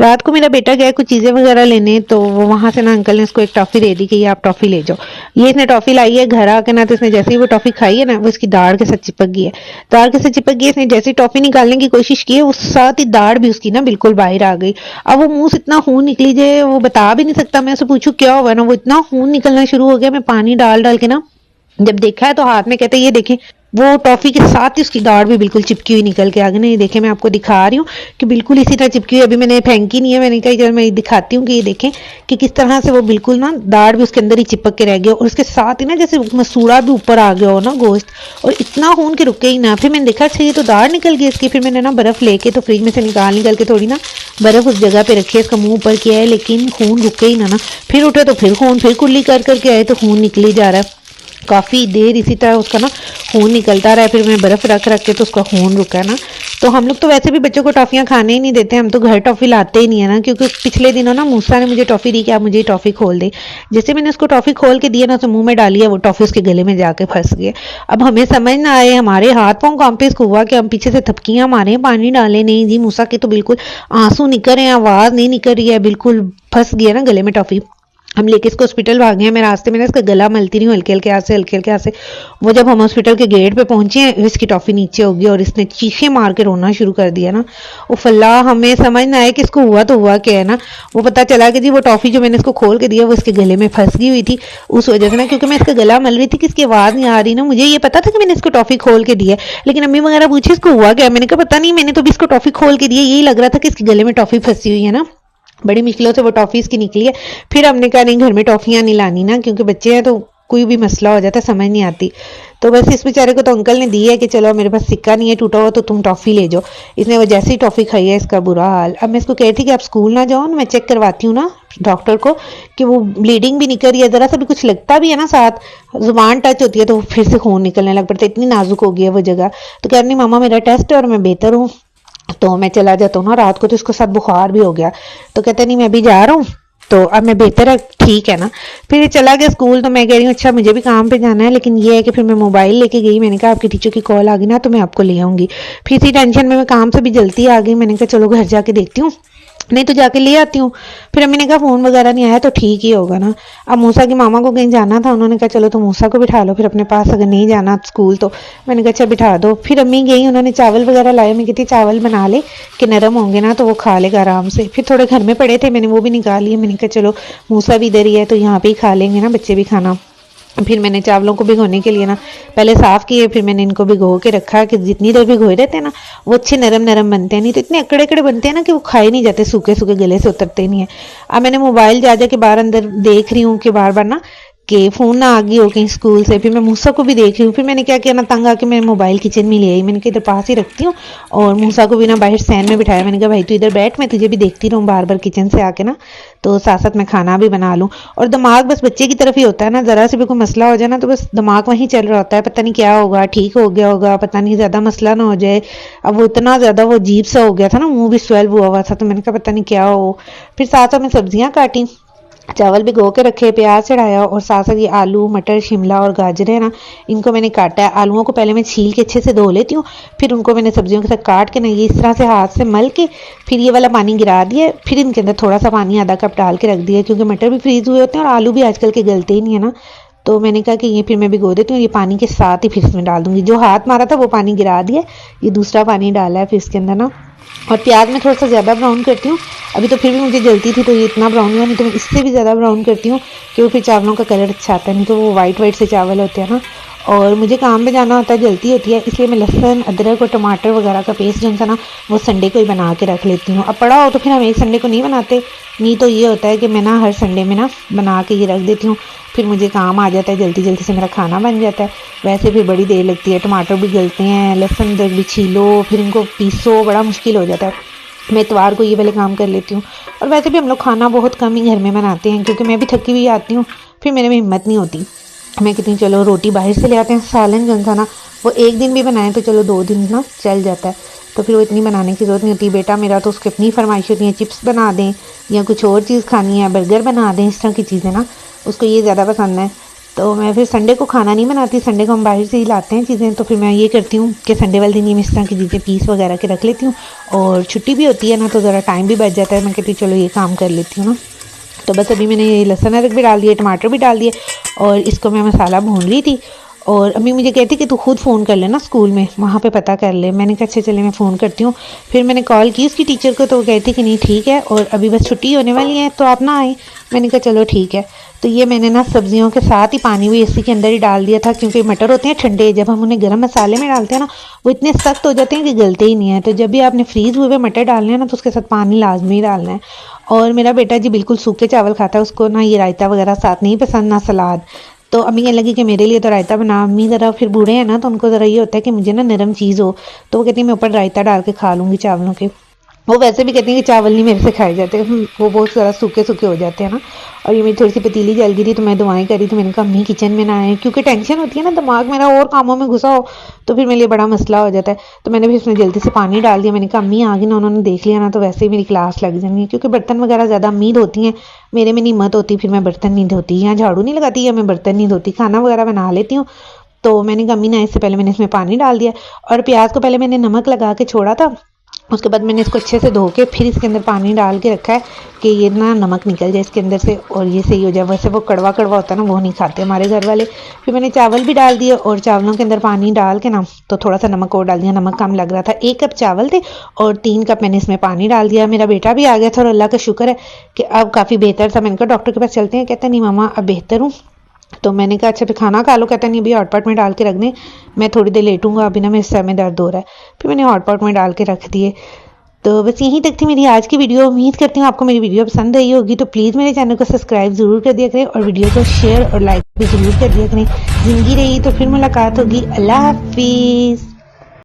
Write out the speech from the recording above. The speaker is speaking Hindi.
रात को मेरा बेटा गया कुछ चीज़ें वगैरह लेने, तो वो वहाँ से ना अंकल ने उसको एक टॉफ़ी दे दी कि ये आप टॉफ़ी ले जाओ। ये इसने टॉफ़ी लाई है घर आके ना, तो इसने जैसे ही वो टॉफ़ी खाई है ना, वो इसकी दाढ़ के साथ चिपक गई है। दाढ़ के साथ चिपक गई है, इसने जैसे ही टॉफ़ी निकालने की कोशिश की है, उस साथ ही दाढ़ भी उसकी ना बिल्कुल बाहर आ गई। अब वो मुँह से इतना खून निकली जे वो बता भी नहीं सकता। मैं उससे पूछूँ क्या हुआ ना, वो इतना खून निकलना शुरू हो गया। मैं पानी डाल-डाल के ना जब देखा है तो हाथ में कहते ये देखें, वो टॉफ़ी के साथ ही उसकी दाढ़ भी बिल्कुल चिपकी हुई निकल के आ गई ना। ये देखें मैं आपको दिखा रही हूँ कि बिल्कुल इसी तरह चिपकी हुई। अभी मैंने फेंकी नहीं है, मैंने कहा चलो मैं दिखाती हूँ कि ये देखें कि किस तरह से वो बिल्कुल ना दाढ़ भी उसके अंदर ही चिपक के रह गया और उसके साथ ही ना जैसे मसूड़ा भी ऊपर आ गया हो ना गोश्त, और इतना खून के रुके ही ना। फिर मैंने देखा अच्छा ये तो दाढ़ निकल गई इसकी। फिर मैंने ना बर्फ़ लेके तो फ्रिज में से निकाल के थोड़ी ना बर्फ़ उस जगह पे रखी है, इसका मुंह ऊपर किया है, लेकिन खून रुके ही ना। फिर उठे तो फिर खून, फिर कुल्ली कर करके आए तो खून निकल ही जा रहा है। काफ़ी देर इसी तरह उसका ना खून निकलता रहा है। फिर मैं बर्फ़ रख रख के तो उसका खून रुका है ना। तो हम लोग तो वैसे भी बच्चों को टॉफ़ियाँ खाने ही नहीं देते, हम तो घर टॉफ़ी लाते ही नहीं है ना, क्योंकि पिछले दिनों ना मूसा ने मुझे टॉफ़ी दी कि आप मुझे टॉफ़ी खोल दे। जैसे मैंने उसको टॉफ़ी खोल के दिया ना, तो मुंह में डाली है, वो टॉफ़ी उसके गले में जाके फंस गई। अब हमें समझ ना आए, हमारे हाथ पाँव कांपे इसको हुआ कि हम पीछे से थपकियाँ मारें, पानी डालें, नहीं जी मूसा के तो बिल्कुल आंसू निकल रहे हैं, आवाज़ नहीं निकल रही है, बिल्कुल फंस गई है ना गले में टॉफ़ी। हम लेके इसको हॉस्पिटल भागे हैं। मैं रास्ते में ना इसका गला मलती रही हूँ हल्के हल्के हाथ से, हल्के हल्के हाथ से। वो जब हम हॉस्पिटल के गेट पे पहुंचे हैं, इसकी टॉफ़ी नीचे हो गई और इसने चीखें मार के रोना शुरू कर दिया ना। उफ अल्लाह, हमें समझ ना आए कि इसको हुआ तो हुआ क्या है ना। वो पता चला कि जी वो टॉफ़ी जो मैंने इसको खोल के दिया वो इसके गले में फंस गई हुई थी उस वजह से ना, क्योंकि मैं इसका गला मल रही थी कि इसकी आवाज़ नहीं आ रही ना। मुझे ये पता था कि मैंने इसको टॉफ़ी खोल के दिया है, लेकिन अम्मी वगैरह पूछे इसको हुआ क्या, मैंने कहा पता नहीं, मैंने तो भी इसको टॉफ़ी खोल के दी है, यही लग रहा था कि इसके गले में टॉफ़ी फंसी हुई है ना। बड़ी मुश्किलों से वो टॉफ़ी इसकी निकली है। फिर हमने कहा नहीं घर में टॉफ़ियाँ नहीं लानी ना, क्योंकि बच्चे हैं तो कोई भी मसला हो जाता है समझ नहीं आती। तो बस इस बेचारे को तो अंकल ने दी है कि चलो मेरे पास सिक्का नहीं है टूटा हुआ, तो तुम टॉफ़ी ले जाओ। इसने वो जैसे ही टॉफ़ी खाई है इसका बुरा हाल। अब मैं इसको कह रही थी कि आप स्कूल ना जाओ ना, मैं चेक करवाती हूँ ना डॉक्टर को कि वो ब्लीडिंग भी नहीं कर रही है, ज़रा सा भी कुछ लगता भी है ना साथ जुबान टच होती है तो फिर से खून निकलने लग पड़ता है, इतनी नाजुक हो गई है वो जगह। तो कह रही मामा मेरा टेस्ट है और मैं बेहतर हूँ, तो मैं चला जाता हूँ ना। रात को तो इसको साथ बुखार भी हो गया, तो कहते नहीं मैं भी जा रहा हूँ, तो अब मैं बेहतर है, ठीक है ना। फिर ये चला गया स्कूल। तो मैं कह रही हूँ अच्छा मुझे भी काम पे जाना है, लेकिन ये है कि फिर मैं मोबाइल लेके गई। मैंने कहा आपकी टीचर की कॉल आ गई ना तो मैं आपको ले आऊंगी। फिर इसी टेंशन में मैं काम से भी जल्दी आ गई। मैंने कहा चलो घर जाके देखती हूँ, नहीं तो जाके ले आती हूँ। फिर अम्मी ने कहा फ़ोन वगैरह नहीं आया तो ठीक ही होगा ना। अब मूसा की मामा को कहीं जाना था, उन्होंने कहा चलो तो मूसा को बिठा लो फिर अपने पास, अगर नहीं जाना स्कूल तो। मैंने कहा अच्छा बिठा दो। फिर अम्मी गई, उन्होंने चावल वगैरह लाए। मैं कहती चावल बना ले कि नरम होंगे ना तो वो खा लेगा आराम से। फिर थोड़े घर में पड़े थे, मैंने वो भी निकाल लिए। मैंने कहा चलो मूसा भी इधर ही है तो यहाँ पे ही खा लेंगे ना बच्चे भी खाना। फिर मैंने चावलों को भिगोने के लिए ना पहले साफ़ किए, फिर मैंने इनको भिगो के रखा कि जितनी देर भिगोए रहते हैं ना वो अच्छे नरम नरम बनते हैं, नहीं तो इतने अकड़े अकड़े बनते हैं ना कि वो खाए नहीं जाते, सूखे सूखे गले से उतरते नहीं है। अब मैंने मोबाइल जा जा के बाहर अंदर देख रही हूँ कि बार बार ना कि फ़ोन ना आ गई हो कहीं स्कूल से। फिर मैं मूसा को भी देख रही हूँ। फिर मैंने क्या किया ना, तंग आके मैं मोबाइल किचन में ले आई। मैंने कहा इधर पास ही रखती हूँ, और मूसा को भी ना बाहर स्टैंड में बिठाया। मैंने कहा भाई तू इधर बैठ, मैं तुझे भी देखती रहूँ बार बार किचन से आके ना, तो साथ साथ मैं खाना भी बना लूँ। और दिमाग बस बच्चे की तरफ ही होता है ना, ज़रा से भी कोई मसला हो जाए ना तो बस दिमाग वहीं चल रहा होता है, पता नहीं क्या होगा, ठीक हो गया होगा, पता नहीं ज़्यादा मसला ना हो जाए। अब वो इतना ज़्यादा वो अजीब सा हो गया था ना, मुंह भी स्वेल्व हुआ हुआ था, तो मैंने कहा पता नहीं क्या हो। फिर साथ साथ मैं सब्जियाँ काटी, चावल भिगो के रखे, प्याज चढ़ाया, और साथ साथ ये आलू मटर शिमला और गाजर है ना, इनको मैंने काटा है। आलूओं को पहले मैं छील के अच्छे से धो लेती हूँ, फिर उनको मैंने सब्जियों के साथ काट के ना ये इस तरह से हाथ से मल के फिर ये वाला पानी गिरा दिया। फिर इनके अंदर थोड़ा सा पानी आधा कप डाल के रख दिया, क्योंकि मटर भी फ्रीज हुए होते हैं और आलू भी आजकल के गलते ही नहीं है ना। तो मैंने कहा कि ये फिर मैं भिगो देती हूँ, ये पानी के साथ ही फिर इसमें डाल दूंगी। जो हाथ मारा था वो पानी गिरा दिया, ये दूसरा पानी डाला है फिर इसके अंदर ना। और प्याज में थोड़ा सा ज़्यादा ब्राउन करती हूँ, अभी तो फिर भी मुझे जलती थी तो ये इतना ब्राउन हुआ, नहीं तो मैं इससे भी ज़्यादा ब्राउन करती हूँ कि वो फिर चावलों का कलर अच्छा आता है, नहीं तो वो वाइट वाइट से चावल होते हैं ना। और मुझे काम पे जाना होता है, जल्दी होती है, इसलिए मैं लहसुन अदरक और टमाटर वगैरह का पेस्ट जो है ना वो संडे को ही बना के रख लेती हूँ। अब पड़ा हो तो फिर हम एक संडे को नहीं बनाते, नहीं तो ये होता है कि मैं ना हर संडे में ना बना के ये रख देती हूँ, फिर मुझे काम आ जाता है, जल्दी जल्दी से मेरा खाना बन जाता है। वैसे फिर बड़ी देर लगती है, टमाटर भी गलते हैं, लहसुन अदरक भी छीलो, फिर इनको पीसो, बड़ा मुश्किल हो जाता है। मैं इतवार को ये वाले काम कर लेती हूँ। और वैसे भी हम लोग खाना बहुत कम ही घर में बनाते हैं, क्योंकि मैं भी थकी हुई आती हूँ, फिर मेरे में हिम्मत नहीं होती। मैं कहती हूँ चलो रोटी बाहर से ले आते हैं, सालन जो था ना वो एक दिन भी बनाए तो चलो 2 दिन ना चल जाता है, तो फिर वो इतनी बनाने की ज़रूरत नहीं होती। बेटा मेरा तो उसकी अपनी फरमाइश होती है, चिप्स बना दें या कुछ और चीज़ खानी है, बर्गर बना दें, इस तरह की चीज़ें ना उसको ये ज़्यादा पसंद है। तो मैं फिर संडे को खाना नहीं बनाती, संडे को हम बाहर से ही लाते हैं चीज़ें। तो फिर मैं ये करती हूँ कि संडे वाले दिन ये इस तरह की चीज़ें पीस वगैरह के रख लेती हूँ, और छुट्टी भी होती है ना तो ज़रा टाइम भी बच जाता है। मैं कहती हूँ चलो ये काम कर लेती हूँ ना। तो बस अभी मैंने ये लहसुन अदरक भी डाल दिए, टमाटर भी डाल दिए, और इसको मैं मसाला भून रही थी। और अम्मी मुझे कहती कि तू खुद फ़ोन कर लेना स्कूल में, वहाँ पे पता कर ले। मैंने कहा अच्छा चले मैं फ़ोन करती हूँ। फिर मैंने कॉल की उसकी टीचर को, तो वो कहती कि नहीं ठीक है, और अभी बस छुट्टी होने वाली है तो आप ना आए। मैंने कहा चलो ठीक है। तो ये मैंने ना सब्जियों के साथ ही पानी भी इसी के अंदर ही डाल दिया था, क्योंकि मटर होते हैं ठंडे, जब हम उन्हें गर्म मसाले में डालते हैं ना वो इतने सख्त हो जाते हैं कि गलते ही नहीं है। तो जब भी आपने फ्रीज़ हुए मटर डालने हैं ना तो उसके साथ पानी लाजमी डालना है। और मेरा बेटा जी बिल्कुल सूखे चावल खाता है, उसको ना ये रायता वगैरह साथ नहीं पसंद, ना सलाद। तो अम्मी कहने लगी कि मेरे लिए तो रायता बना। अम्मी ज़रा फिर बूढ़े हैं ना तो उनको ज़रा ये होता है कि मुझे ना नरम चीज़ हो, तो वो कहती है मैं ऊपर रायता डाल के खा लूँगी चावलों के। वो वैसे भी कहती हैं कि चावल नहीं मेरे से खाए जाते, वो बहुत ज़्यादा सूखे सूखे हो जाते हैं ना। और ये मेरी थोड़ी सी पतीली जल गई थी तो मैं दुआएं करी, तो मैंने कहा अम्मी किचन में ना आए, क्योंकि टेंशन होती है ना, दिमाग मेरा और कामों में घुसा हो तो फिर मेरे लिए बड़ा मसला हो जाता है। तो मैंने भी उसमें जल्दी से पानी डाल दिया। मैंने कहा अम्मी आ गई ना, उन्होंने देख लिया ना तो वैसे ही मेरी क्लास लग जानी है, क्योंकि बर्तन वगैरह ज़्यादा अम्मी धोती हैं, मेरे में नहीं हिम्मत होती, फिर मैं बर्तन नहीं धोती, यहाँ झाड़ू नहीं लगाती या मैं बर्तन नहीं धोती, खाना वगैरह बना लेती हूँ। तो मैंने कहा अम्मी ना इससे पहले मैंने इसमें पानी डाल दिया, और प्याज को पहले मैंने नमक लगा के छोड़ा था, उसके बाद मैंने इसको अच्छे से धो के फिर इसके अंदर पानी डाल के रखा है कि ये ना नमक निकल जाए इसके अंदर से और ये सही हो जाए। वैसे वो कड़वा कड़वा होता है ना, वो नहीं खाते हमारे घर वाले। फिर मैंने चावल भी डाल दिए, और चावलों के अंदर पानी डाल के ना तो थोड़ा सा नमक और डाल दिया, नमक कम लग रहा था। 1 कप चावल थे और 3 कप मैंने इसमें पानी डाल दिया। मेरा बेटा भी आ गया था और अल्लाह का शुक्र है कि अब काफ़ी बेहतर था। मैंने कहा डॉक्टर के पास चलते हैं, कहते नहीं मामा अब बेहतर हूँ। तो मैंने कहा अच्छा फिर खाना खा लो, कहता नहीं अभी हॉटपॉट में डाल के रख दें, मैं थोड़ी देर लेटूंगा, अभी ना मेरे सर में दर्द हो रहा है। फिर मैंने हॉटपॉट में डाल के रख दिए। तो बस यहीं तक थी मेरी आज की वीडियो। उम्मीद करती हूँ आपको मेरी वीडियो पसंद आई होगी, तो प्लीज़ मेरे चैनल को सब्सक्राइब ज़रूर कर दिया करें और वीडियो को शेयर और लाइक भी ज़रूर कर दिया करें। ज़िंदगी रही तो फिर मुलाकात होगी। अल्लाह हाफिज़।